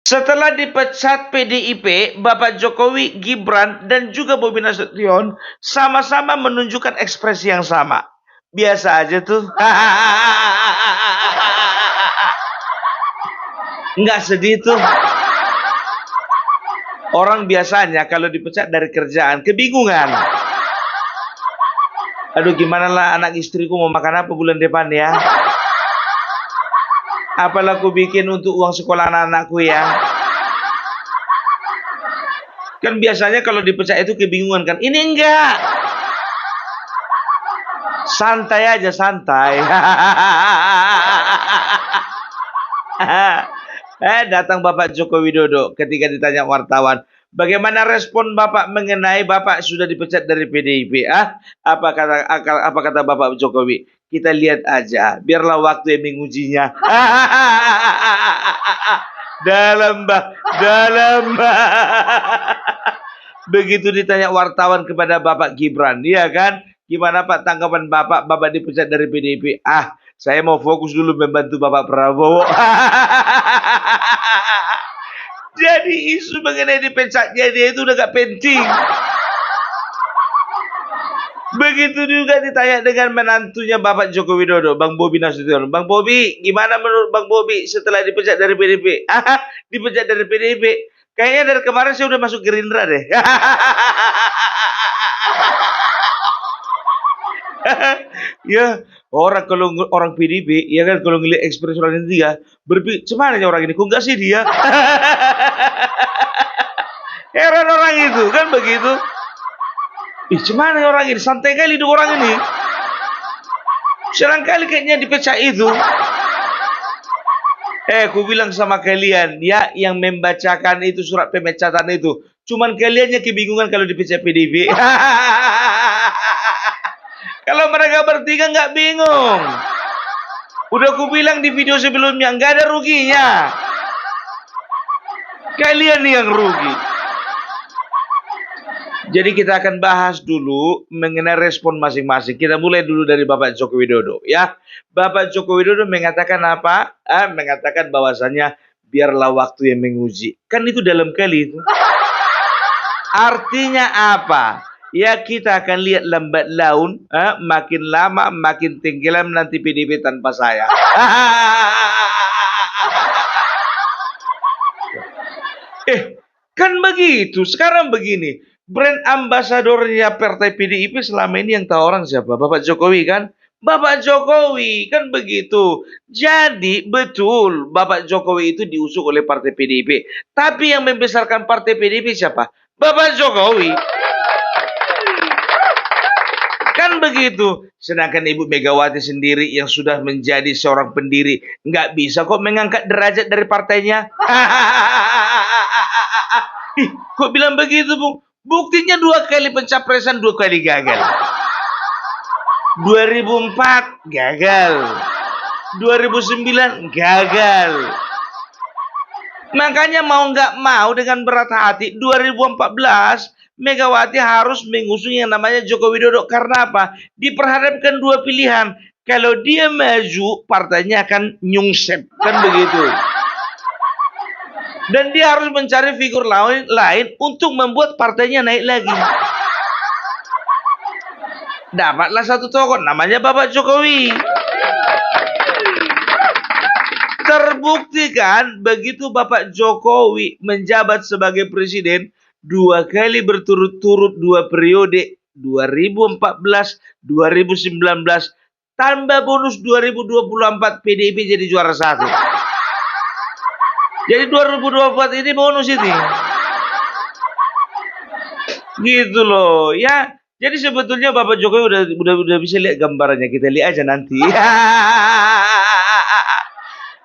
Setelah dipecat PDIP, Bapak Jokowi, Gibran, dan juga Bobi Nasution sama-sama menunjukkan ekspresi yang sama. Biasa aja tuh. Nggak sedih tuh. Orang biasanya kalau dipecat dari kerjaan, kebingungan. Aduh, gimana lah anak istriku mau makan apa bulan depan ya? Apalah aku bikin untuk uang sekolah anak-anakku ya? Kan biasanya kalau dipecat itu kebingungan kan? Ini enggak. Santai aja, santai. Datang Bapak Joko Widodo ketika ditanya wartawan, bagaimana respon Bapak mengenai Bapak sudah dipecat dari PDIP? Apa kata Bapak Jokowi? Kita lihat aja, biarlah waktu yang mengujinya. Dalam. Begitu ditanya wartawan kepada Bapak Gibran, ya kan? Gimana Pak tanggapan Bapak? Bapak dipecat dari PDIP. Saya mau fokus dulu membantu Bapak Prabowo. Jadi isu mengenai dipecatnya dia itu udah gak penting. Begitu juga ditanya dengan menantunya Bapak Joko Widodo, Bang Bobi Nasution. Bang Bobi, gimana menurut Bang Bobi setelah dipecat dari PDIP? Dipecat dari PDIP. Kayaknya dari kemarin saya udah masuk Gerindra deh. Ya, orang PDIP, ya kan kalau ngelihat ekspresi orang ini dia, berpikir, cuman orang ini, kok enggak sih dia? Heran orang itu, kan begitu. Cuman orang ini, santai kali hidup orang ini. Serangkali kayaknya dipecat itu. Aku bilang sama kalian, ya, yang membacakan itu surat pemecatan itu, cuman kaliannya kebingungan kalau dipecat PDIP. Kalau mereka bertiga nggak bingung. Udah aku bilang di video sebelumnya, nggak ada ruginya. Kalian nih yang rugi. Jadi kita akan bahas dulu mengenai respon masing-masing. Kita mulai dulu dari Bapak Joko Widodo, ya. Bapak Joko Widodo mengatakan apa? Mengatakan bahwasannya biarlah waktu yang menguji. Kan itu dalam kali itu. Artinya apa? Ya kita akan lihat lambat laun, makin lama makin tenggelam nanti PDIP tanpa saya. Kan begitu. Sekarang begini. Brand ambasadornya partai PDIP selama ini yang tahu orang siapa? Bapak Jokowi kan? Bapak Jokowi, kan begitu. Jadi betul Bapak Jokowi itu diusung oleh partai PDIP. Tapi yang membesarkan partai PDIP siapa? Bapak Jokowi. Kan begitu. Sedangkan Ibu Megawati sendiri yang sudah menjadi seorang pendiri, nggak bisa kok mengangkat derajat dari partainya. Kok bilang begitu, Bung? Buktinya 2 kali pencapresan, 2 kali gagal. 2004 gagal. 2009 gagal. Makanya mau nggak mau dengan berat hati 2014 Megawati harus mengusung yang namanya Joko Widodo. Karena apa? Diperhadapkan 2 pilihan. Kalau dia maju, partainya akan nyungsep. Kan begitu. Dan dia harus mencari figur lain untuk membuat partainya naik lagi. Dapatlah satu tokoh namanya Bapak Jokowi. Terbukti kan begitu Bapak Jokowi menjabat sebagai presiden 2 kali berturut-turut 2 periode, 2014, 2019, tambah bonus 2024 PDIP jadi juara 1. Jadi 2024 ini bonus ini. Gitu loh, ya. Jadi sebetulnya Bapak Jokowi udah bisa lihat gambarannya, kita lihat aja nanti.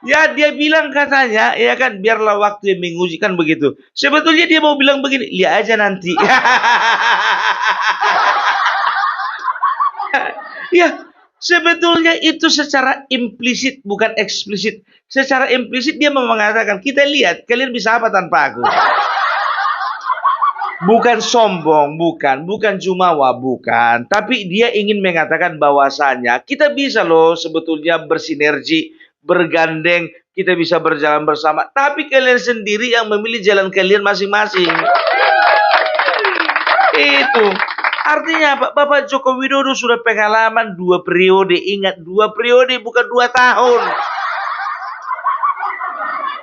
Ya dia bilang katanya, ya kan biarlah waktu yang menguji kan begitu. Sebetulnya dia mau bilang begini, lihat aja nanti. Ya, sebetulnya itu secara implisit bukan eksplisit. Secara implisit dia mengatakan, kita lihat kalian bisa apa tanpa aku. Bukan sombong, bukan jumawa, bukan. Tapi dia ingin mengatakan bahwasannya kita bisa loh sebetulnya bersinergi, bergandeng, kita bisa berjalan bersama. Tapi kalian sendiri yang memilih jalan kalian masing-masing. Itu. Artinya apa? Bapak Joko Widodo sudah pengalaman 2 periode. Ingat, 2 periode bukan 2 tahun.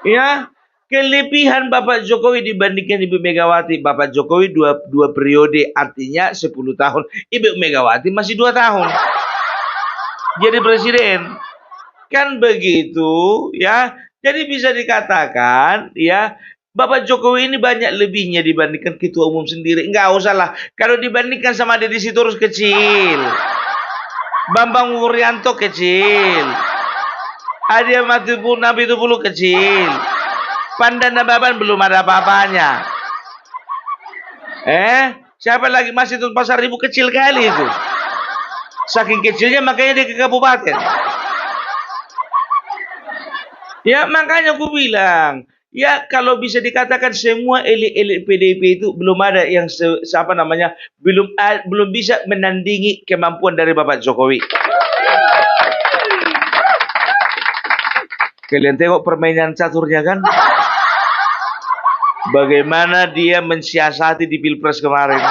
Ya, kelebihan Bapak Jokowi dibandingkan Ibu Megawati. Bapak Jokowi dua periode, artinya 10 tahun. Ibu Megawati masih 2 tahun. Jadi presiden. Kan begitu, ya. Jadi bisa dikatakan, ya, Bapak Jokowi ini banyak lebihnya dibandingkan ketua umum sendiri. Enggak usah lah. Kalau dibandingkan sama Deddy Sitorus kecil. Bambang Wuryanto kecil. Hadiah Nabi Tupulu kecil. Pandan Baban belum ada apa-apanya. Siapa lagi masih Tun Pasar Ibu kecil kali itu. Saking kecilnya makanya dia ke kabupaten. Ya makanya aku bilang, ya kalau bisa dikatakan semua elit-elit PDIP itu belum ada yang belum bisa menandingi kemampuan dari Bapak Jokowi. Kalian tengok permainan caturnya kan? Bagaimana dia mensiasati di Pilpres kemarin.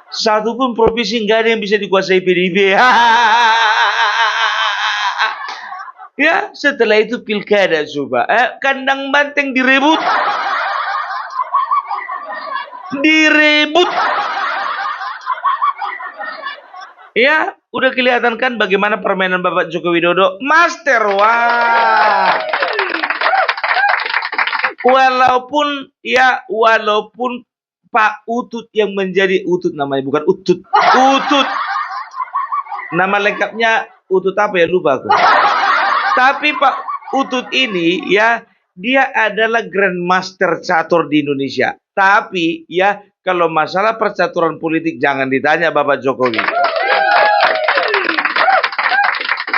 Satu pun provinsi nggak ada yang bisa dikuasai PDIP. Ya, setelah itu pilkada coba. Kandang banteng direbut. Ya, udah kelihatan kan bagaimana permainan Bapak Joko Widodo. Master, wah. Walaupun Pak Utut yang menjadi Utut namanya, bukan Utut. Utut. Nama lengkapnya Utut apa ya, lupa aku. Tapi Pak Utut ini ya, dia adalah Grandmaster catur di Indonesia. Tapi ya, kalau masalah percaturan politik jangan ditanya Bapak Jokowi.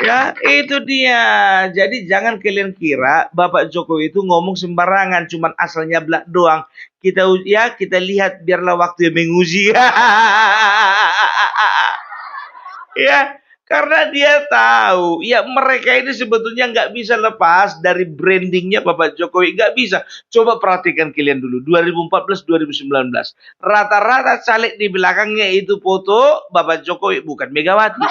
Ya, itu dia. Jadi jangan kalian kira Bapak Jokowi itu ngomong sembarangan, cuman asalnya belak doang. Kita lihat, biarlah waktu yang menguji. Ya, karena dia tahu, ya mereka ini sebetulnya nggak bisa lepas dari brandingnya Bapak Jokowi, nggak bisa. Coba perhatikan kalian dulu, 2014-2019, rata-rata caleg di belakangnya itu foto Bapak Jokowi, bukan Megawati.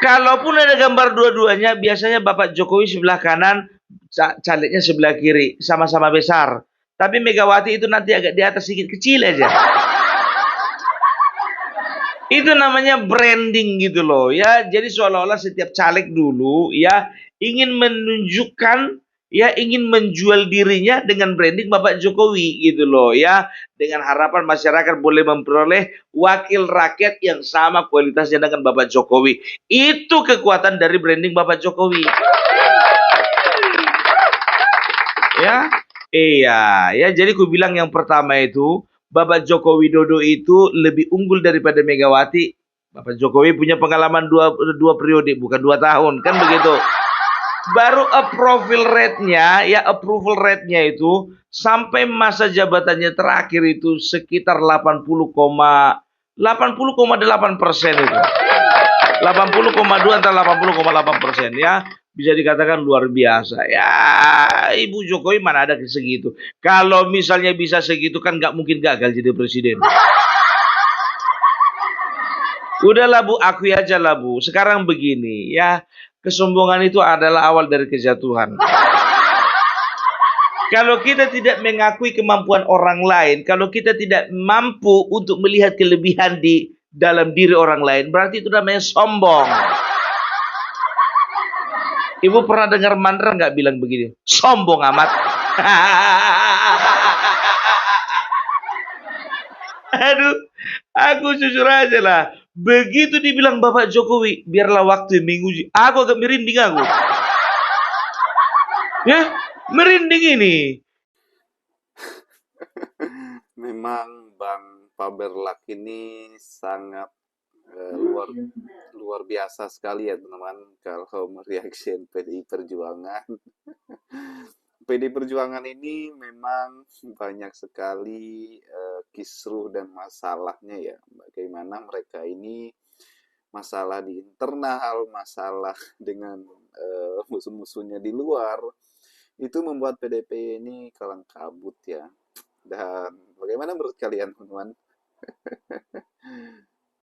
Kalaupun ada gambar dua-duanya, biasanya Bapak Jokowi sebelah kanan, calegnya sebelah kiri, sama-sama besar. Tapi Megawati itu nanti agak di atas sedikit, kecil aja. Itu namanya branding gitu loh ya. Jadi seolah-olah setiap caleg dulu ya ingin menunjukkan, ya ingin menjual dirinya dengan branding Bapak Jokowi gitu loh ya, dengan harapan masyarakat boleh memperoleh wakil rakyat yang sama kualitasnya dengan Bapak Jokowi. Itu kekuatan dari branding Bapak Jokowi. Ya, iya ya. Jadi aku bilang yang pertama itu, Bapak Joko Widodo itu lebih unggul daripada Megawati. Bapak Jokowi punya pengalaman dua periode, bukan 2 tahun, kan begitu. Baru approval rate-nya itu sampai masa jabatannya terakhir itu sekitar 80,8% itu. 80,2 atau 80,8% ya. Bisa dikatakan luar biasa. Ya, Ibu Jokowi mana ada segitu. Kalau misalnya bisa segitu kan nggak mungkin gagal jadi presiden. Udahlah Bu, akui aja lah Bu. Sekarang begini ya, kesombongan itu adalah awal dari kejatuhan. Kalau kita tidak mengakui kemampuan orang lain, kalau kita tidak mampu untuk melihat kelebihan di dalam diri orang lain, berarti itu namanya sombong. Ibu pernah dengar Mandra nggak bilang begini? Sombong amat. Aduh, aku jujur aja lah. Begitu dibilang Bapak Jokowi, biarlah waktu yang menguji. Aku agak merinding aku. Ya, merinding ini. Memang Bang Paberlak ini sangat luar biasa sekali ya teman-teman kalau mereaction PDI Perjuangan. PDI Perjuangan ini memang banyak sekali kisruh dan masalahnya ya. Bagaimana mereka ini masalah di internal, masalah dengan musuh-musuhnya di luar, itu membuat PDP ini kalang kabut ya. Dan bagaimana menurut kalian, teman-teman?